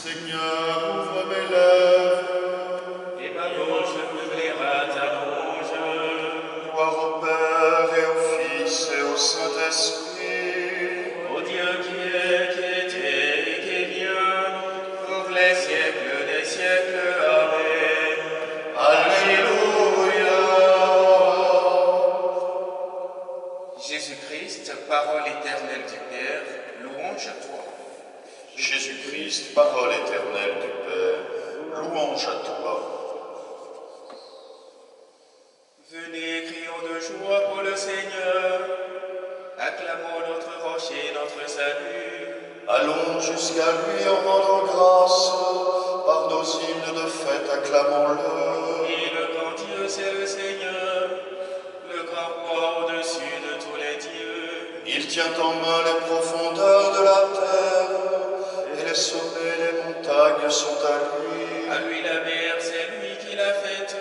Seigneur, ouvre mes lèvres, et ma bouche publiera ta louange. gloire au Père et au Fils et au Saint-Esprit, Ô Dieu qui était et qui vient, pour les siècles des siècles. Amen. Alléluia. Jésus-Christ, parole éternelle du Père, louange à toi. Jésus-Christ, parole éternelle du Père, louange à toi. Venez, crions de joie pour le Seigneur. Acclamons notre rocher, notre salut. Allons jusqu'à lui en rendant grâce, par nos hymnes de fête acclamons-le. Et le grand Dieu, c'est le Seigneur, le grand roi au-dessus de tous les dieux. Il tient en main les profondeurs de la terre, et les sommets des montagnes sont à lui. À lui la mer, c'est lui qui l'a faite,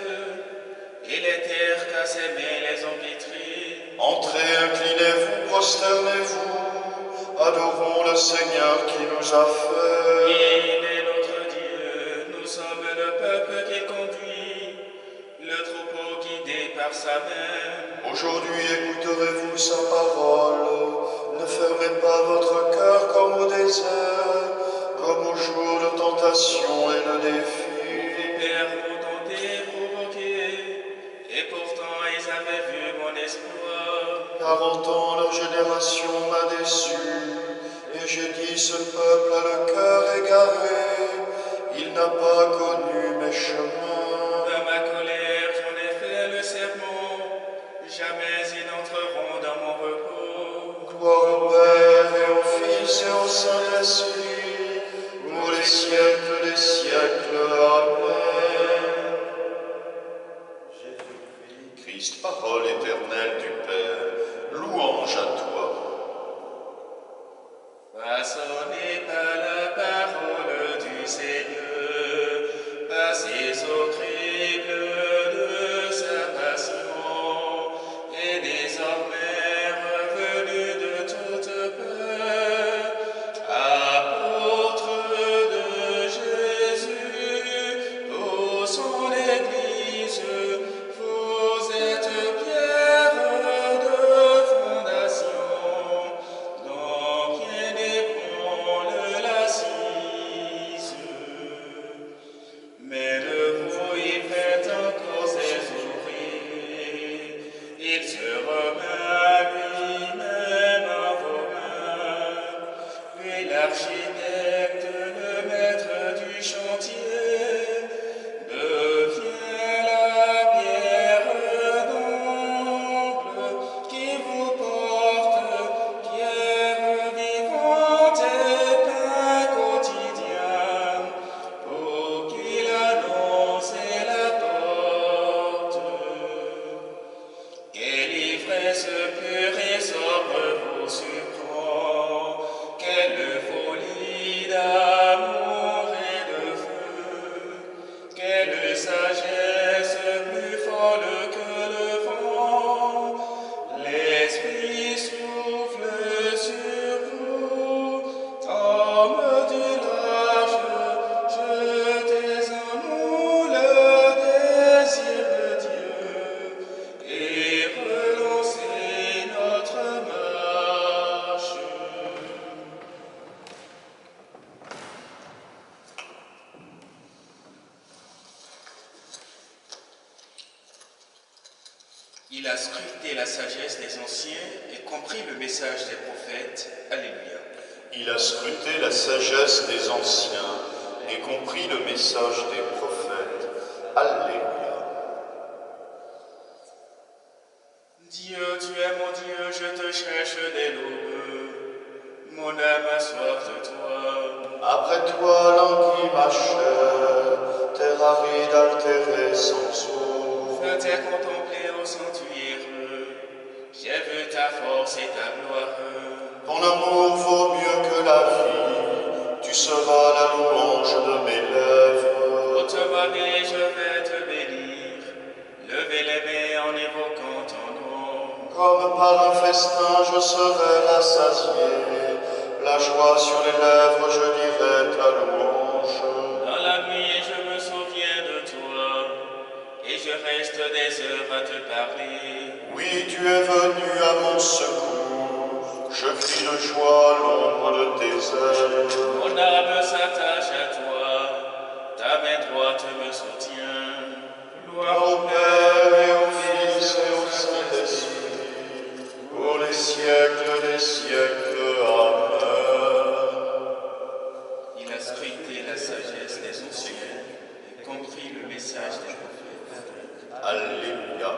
et les terres qu'a sémées les ont pétries. Entrez, inclinez-vous, prosternez-vous, adorons le Seigneur qui nous a fait. Il est notre Dieu, nous sommes le peuple qu'il conduit, le troupeau guidé par sa main. Aujourd'hui écouterez-vous sa parole, ne fermez pas votre cœur comme au désert, comme au jour de tentation et de défi. Vos pères m'ont tenté, provoqué, et pourtant ils avaient vu mon espoir. 40 ans leur génération m'a déçu, et j'ai dit ce peuple a le cœur égaré, il n'a pas connu mes chemins. Dans ma colère, j'en ai fait le serment, jamais ils n'entreront dans mon repos. Gloire au Père et au Fils et au Saint-Esprit, pour les siècles des siècles. Amen. Jésus-Christ, parole éternelle du Père, louange à toi. Façonné par la parole du Seigneur, passez au crible de sa passion, et désormais revenu de toute peur, apôtre de Jésus, pour son Église, vous êtes pierre de fondation, dont rien n'ébranle l'assise. Mais de vous y faites encore ses ouvriers, il se remet lui-même en vos mains, puis l'architecte, le maître du chantier, devient la pierre d'angle qui vous porte, pierre vivante et pain quotidien, pour qu'il annonce et la porte. Quelle ivresse pure et sobre vous surprend, quelle folie d'amour et de feu, quelle sagesse plus folle que le vent, l'Esprit souffle sur vous, homme du large, jetez en nous le désir de Dieu, et relancez notre marche. Il a scruté la sagesse des anciens et compris le message des prophètes. Alléluia. Il a scruté la sagesse des anciens et compris le message des prophètes. Alléluia. Dieu, tu es mon Dieu, je te cherche dès l'aube. Mon âme a soif de toi. Après toi languit ma chair, terre aride altérée sans eau. Je t'ai contemplé au sanctuaire. J'ai vu ta force et ta gloire. Ton amour vaut mieux que la vie, tu seras la louange de mes lèvres. Pour te barrer, je vais te bénir. Levez les mains en évoquant ton nom. Comme par un festin je serai rassasié, la joie sur les lèvres je dirai ta louange. je reste des heures à te parler. Oui, tu es venu à mon secours. Je crie de joie à l'ombre de tes ailes. Mon âme s'attache à toi, ta main droite me soutient. Gloire Au Père et au Fils et au Saint-Esprit, pour les siècles des siècles. Amen. Il a scruté la sagesse des anciens et compris le message des prophètes. Alléluia.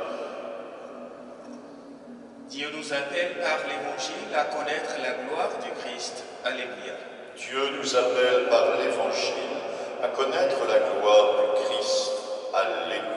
Dieu nous appelle par l'Évangile à connaître la gloire du Christ. Alléluia. Dieu nous appelle par l'Évangile à connaître la gloire du Christ. Alléluia.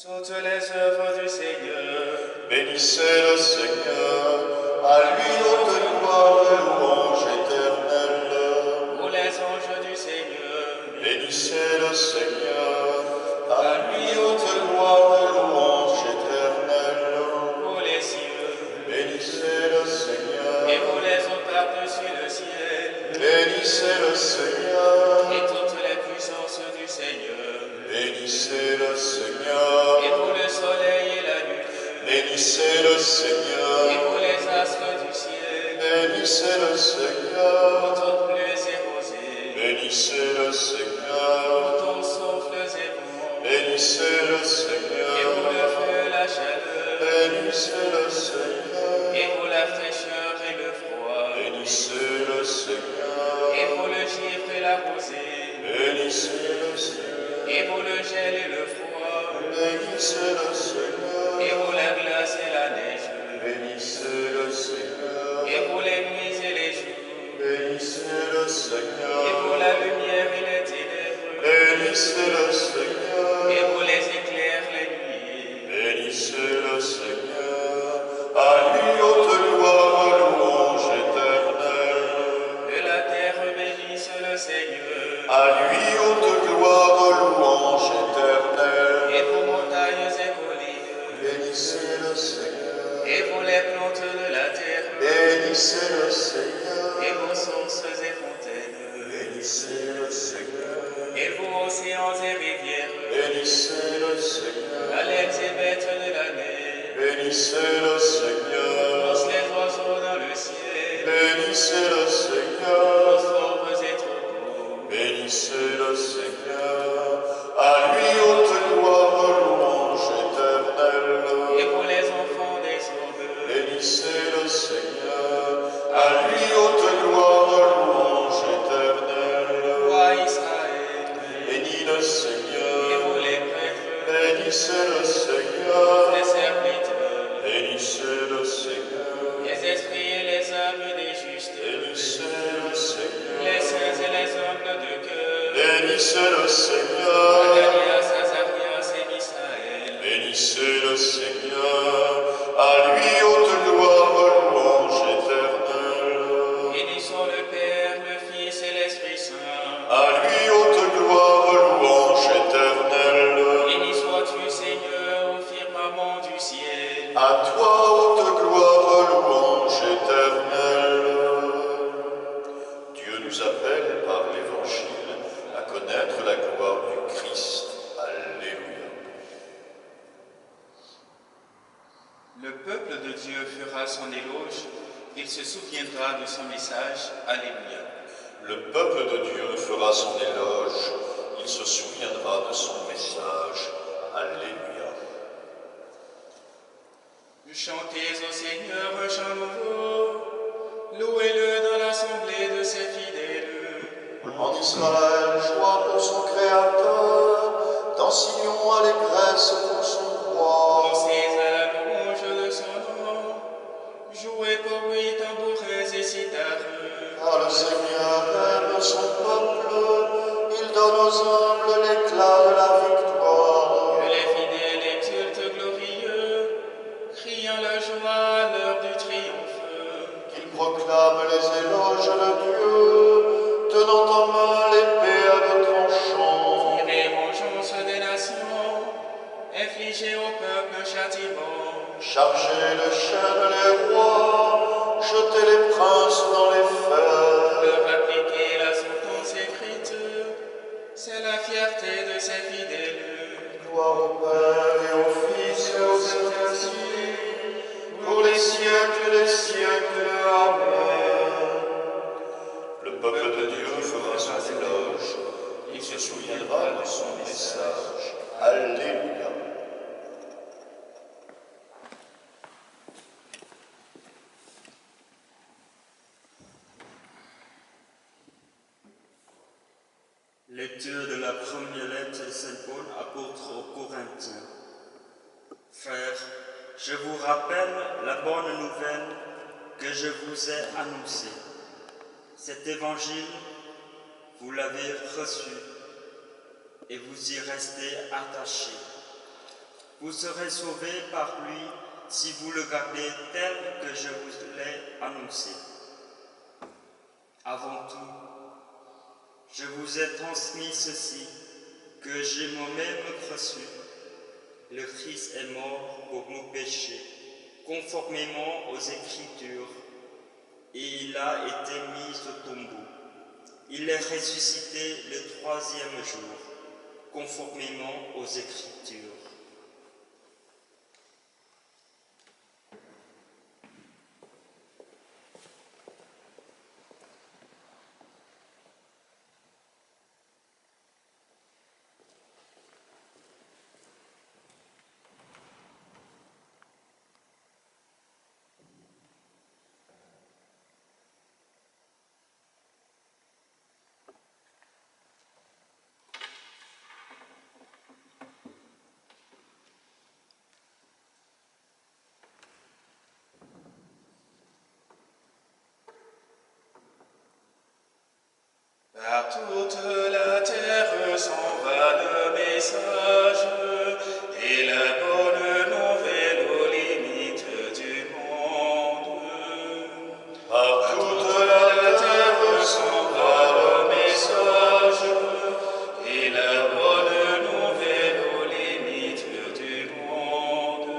Toutes les œuvres du Seigneur, Bénissez le Seigneur, à lui haute gloire et louange éternelle. ô les anges du Seigneur, Bénissez le Seigneur, à lui haute gloire et louange éternelle. ô les cieux, Bénissez le Seigneur, et vous les eaux par-dessus le ciel, bénissez le Seigneur, et toutes les puissances du Seigneur, bénissez le Seigneur, et vous le soleil et la lune, bénissez le et Seigneur, vous les astres du ciel, bénissez le Seigneur, votre pluie et rosée, bénissez le Seigneur, ton souffle et vent, bénissez le et Seigneur, vous le feu, la chaleur, bénissez le Seigneur, et vous la fraîcheur et le froid, bénissez le et Seigneur, vous le givre et la rosée, bénissez le Seigneur, et vous le gel et le froid, bénissez le Seigneur, et vous la glace et la neige, bénissez le Seigneur, et vous les nuits et les jours, bénissez le et Seigneur, vous la lumière et les ténèbres, bénissez le Seigneur, et vous les éclairs, les nuits, bénissez le Seigneur, à lui haute gloire, louange éternelle. que la terre bénisse le Seigneur, À lui haute gloire, louange éternelle. et vos montagnes et collines, Bénissez le Seigneur, et vous les plantes de la terre, bénissez le Seigneur, et vos sources et fontaines, bénissez le Seigneur, et vos océans et rivières, bénissez le Seigneur, baleines et bêtes de la mer, bénissez le Seigneur, tous les oiseaux dans le ciel, bénissez le tous Seigneur, fauves et troupeaux, bénissez le Seigneur, à lui haute gloire, louange éternelle. et vous les enfants des hommes, Bénissez le Seigneur, à lui haute gloire, louange éternelle. roi Israël, Bénis le et Seigneur, vous les prêtres, bénissez le Seigneur, les serviteurs, bénissez le Seigneur, les esprits et les âmes des justes, bénissez le Seigneur, les saints et les humbles de cœur, bénissez le Seigneur, Ananias, Azarias et Misaël, bénissez le Seigneur, à lui haute gloire, louange éternelle. bénis sont le Père, le Fils et l'Esprit Saint. À lui haute gloire, louange éternelle. Béni sois-tu, Seigneur, au firmament du ciel. À toi, haute gloire, louange éternelle. Dieu nous appelle par l'Évangile à connaître la gloire du Christ. Alléluia. Le peuple de Dieu fera son éloge, il se souviendra de son message. Alléluia. Le peuple de Dieu fera son éloge, il se souviendra de son message. Alléluia. Chantez au Seigneur un chant nouveau, louez-le dans l'assemblée de ses fidèles. En Israël, joie pour son Créateur, dans Sion, allégresse pour son roi. Dansez à la louange de son nom, jouez pour lui tambourins et cithares. Car le Seigneur aime son peuple, il donne aux humbles l'éclat de la victoire. Que les fidèles exultent glorieux, criant la joie à l'heure du triomphe. Qu'il proclame les éloges de Dieu, tenant en main l'épée à deux tranchants. Tirez vengeance des nations, infligez au peuple un châtiment. Chargez de chaînes les rois, jetez les princes dans les fers. Leur appliquer la sentence écrite, c'est la fierté liberté de ses fidèles. Gloire au Père et au Fils et au Saint-Esprit, pour les siècles des siècles. Amen. Le peuple de Dieu fera son éloge, il se souviendra de son message. Alléluia. Lecture de la première lettre de Saint Paul, apôtre aux Corinthiens. Frères, je vous rappelle la bonne nouvelle que je vous ai annoncée. Cet évangile, vous l'avez reçu et vous y restez attachés. Vous serez sauvés par lui si vous le gardez tel que je vous l'ai annoncé. Avant tout, je vous ai transmis ceci, que j'ai moi-même reçu. Le Christ est mort pour nos péchés, conformément aux Écritures, et il a été mis au tombeau. Il est ressuscité le troisième jour, conformément aux Écritures. Par toute la terre s'en va le message et la bonne nouvelle aux limites du monde. Par toute la terre s'en va le message, et la bonne nouvelle aux limites du monde.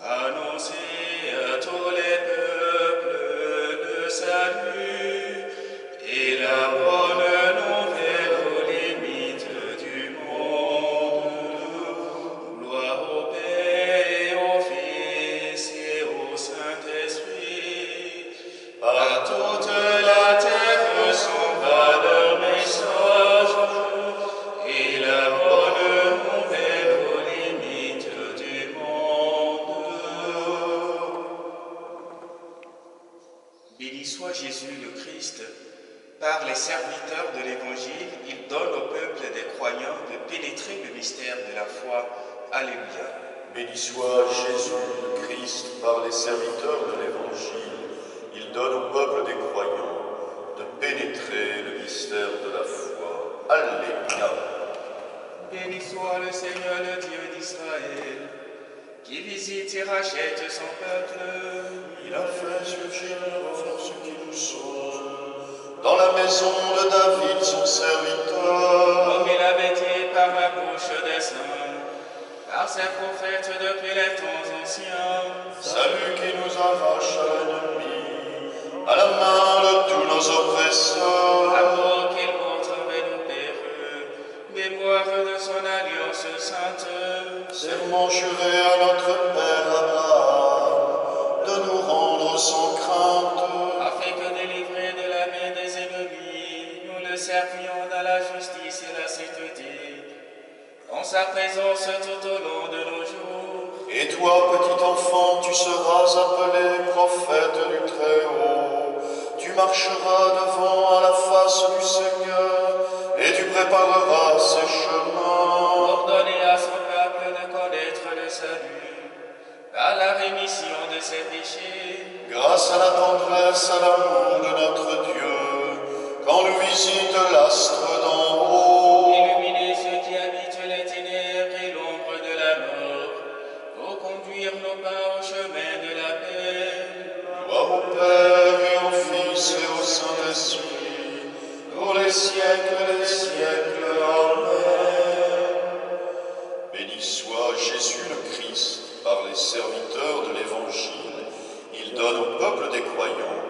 Annoncez à tous les peuples le salut et la bonne nouvelle aux limites du monde. Gloire au Père et au Fils et au Saint-Esprit. Par toute la terre s'en va leur message et la bonne nouvelle aux limites du monde. Béni soit Jésus le Christ. Par les serviteurs de l'Évangile, il donne au peuple des croyants de pénétrer le mystère de la foi. Alléluia. Béni soit Jésus le Christ par les serviteurs de l'Évangile. Il donne au peuple des croyants de pénétrer le mystère de la foi. Alléluia. Béni soit le Seigneur, le Dieu d'Israël, qui visite et rachète son peuple. Il a fait surgir la force qui nous sauve dans la maison de David, son serviteur. Comme il avait dit par la bouche des saints, par ses prophètes depuis les temps anciens. Salut qui nous arrache à l'ennemi, à la main de tous nos oppresseurs. Amour qu'il montre avec nos pères, mémoire de son alliance sainte. Serment juré à notre Père Abraham, de nous rendre sans crainte, Afin que délivrés de la main des ennemis, nous le servions dans la justice et la sainteté, en sa présence tout au long de nos jours. Et toi, petit enfant, tu seras appelé prophète du Très-Haut. Tu marcheras devant à la face du Seigneur, et tu prépareras ses chemins. Ordonner à son peuple de connaître le salut, par la rémission de ses péchés. Grâce à la tendresse, à l'amour de notre Dieu, quand nous visite l'astre d'en haut. Illuminer ceux qui habitent les ténèbres et l'ombre de la mort, pour conduire nos pas au chemin de la paix. Gloire au Père et au Fils et au Saint-Esprit, pour les siècles des siècles. Amen. Béni soit Jésus le Christ par les serviteurs de l'Évangile. Il donne au peuple des croyants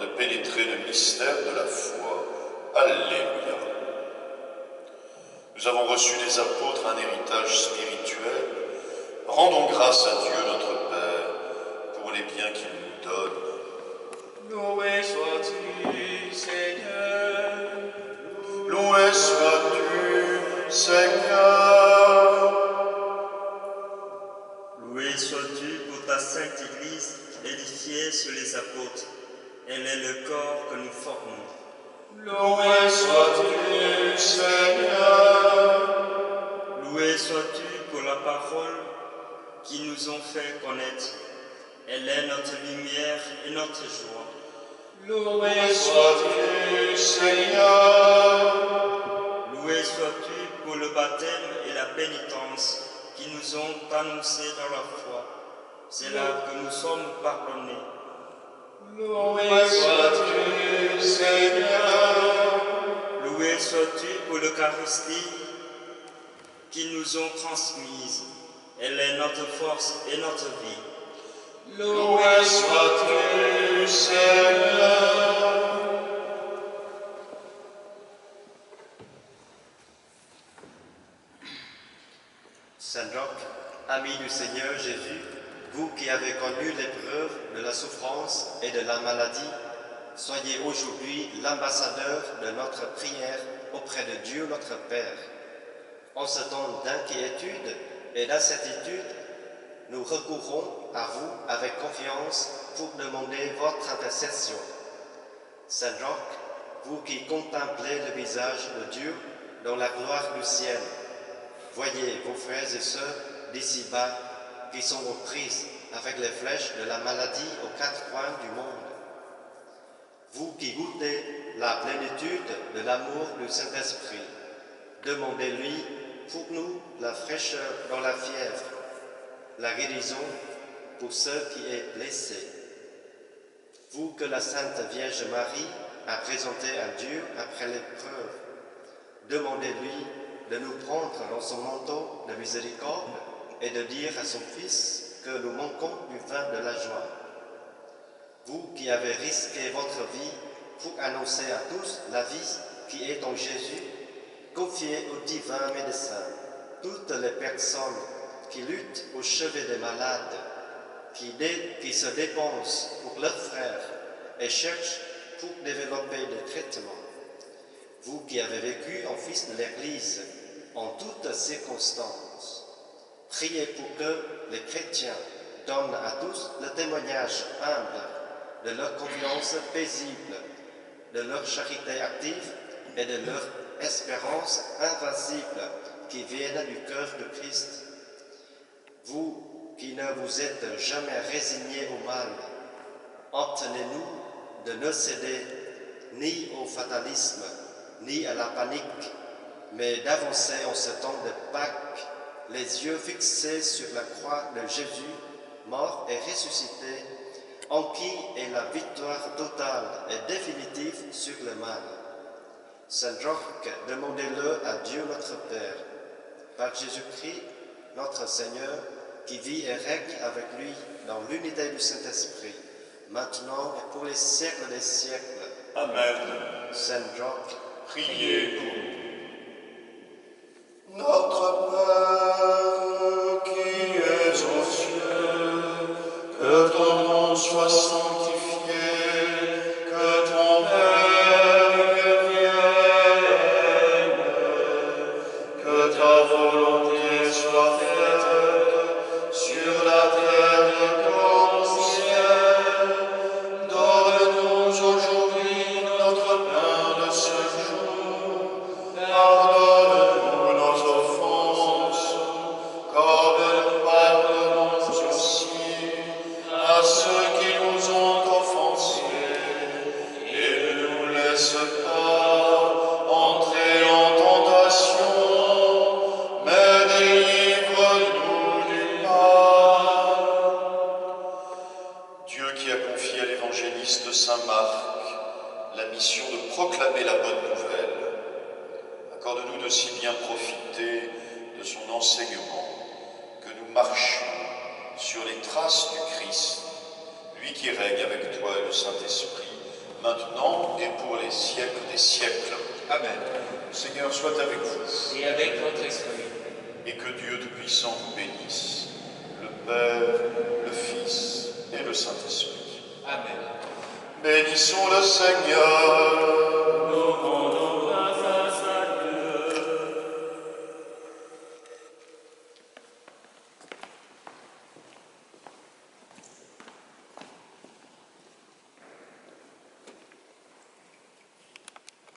de pénétrer le mystère de la foi. Alléluia. Nous avons reçu des apôtres un héritage spirituel. Rendons grâce à Dieu notre Père pour les biens qu'il nous donne. Loué sois-tu, Seigneur. Loué sois-tu, Seigneur. Loué sois-tu pour ta sainte Église édifiée sur les apôtres. Elle est le corps que nous formons. Loué sois-tu, Seigneur. Loué sois-tu pour la parole qui nous ont fait connaître. Elle est notre lumière et notre joie. Loué sois-tu, Seigneur. Loué sois-tu pour le baptême et la pénitence qui nous ont annoncés dans la foi. C'est là que nous sommes pardonnés. Loué sois-tu, Seigneur. Loué sois-tu pour l'Eucharistie qui nous ont transmise. Elle est notre force et notre vie. Loué sois-tu, Seigneur. Saint Jacques, ami du Seigneur Jésus, vous qui avez connu l'épreuve de la souffrance et de la maladie, soyez aujourd'hui l'ambassadeur de notre prière auprès de Dieu notre Père. En ce temps d'inquiétude et d'incertitude, nous recourons à vous avec confiance pour demander votre intercession. Saint Jacques, vous qui contemplez le visage de Dieu dans la gloire du ciel, voyez vos frères et sœurs d'ici-bas qui sont aux prises avec les flèches de la maladie aux quatre coins du monde. Vous qui goûtez la plénitude de l'amour du Saint-Esprit, demandez-lui pour nous la fraîcheur dans la fièvre, la guérison pour ceux qui est blessé. Vous que la Sainte Vierge Marie a présenté à Dieu après l'épreuve, demandez-lui de nous prendre dans son manteau de miséricorde et de dire à son Fils que nous manquons du vin de la joie. Vous qui avez risqué votre vie pour annoncer à tous la vie qui est en Jésus, confiez au divin médecin toutes les personnes qui luttent au chevet des malades, qui se dépensent pour leurs frères et cherchent pour développer des traitements. Vous qui avez vécu en fils de l'Église en toutes circonstances, priez pour que les chrétiens donnent à tous le témoignage humble de leur confiance paisible, de leur charité active et de leur espérance invincible qui viennent du cœur de Christ. Vous qui ne vous êtes jamais résignés au mal, obtenez-nous de ne céder ni au fatalisme, ni à la panique, mais d'avancer en ce temps de Pâques, les yeux fixés sur la croix de Jésus, mort et ressuscité, en qui est la victoire totale et définitive sur le mal. Saint Jacques, demandez-le à Dieu notre Père, par Jésus-Christ, notre Seigneur, qui vit et règne avec lui dans l'unité du Saint-Esprit, maintenant et pour les siècles des siècles. Amen. Saint Jacques, Priez pour nous. Notre Père qui es aux cieux, que ton nom soit sanctifié, que ton règne vienne, que ta volonté soit faite sur la terre comme au ciel. Donne-nous aujourd'hui notre pain de ce jour. Pardonne-nous nos offenses, comme nous pardonnons aussi à ceux qui nous ont offensés. Et ne nous laisse pas entrer en tentation, mais délivre-nous du mal. Dieu qui a confié à l'évangéliste Saint Marc la mission de proclamer la bonne nouvelle, accorde-nous de si bien profiter de son enseignement que nous marchions sur les traces du Christ, lui qui règne avec toi et le Saint-Esprit, maintenant et pour les siècles des siècles. Amen. Le Seigneur soit avec vous. Et avec votre esprit. Et que Dieu Tout-Puissant vous bénisse, le Père, le Fils et le Saint-Esprit. Amen. Bénissons le Seigneur. Nous rendons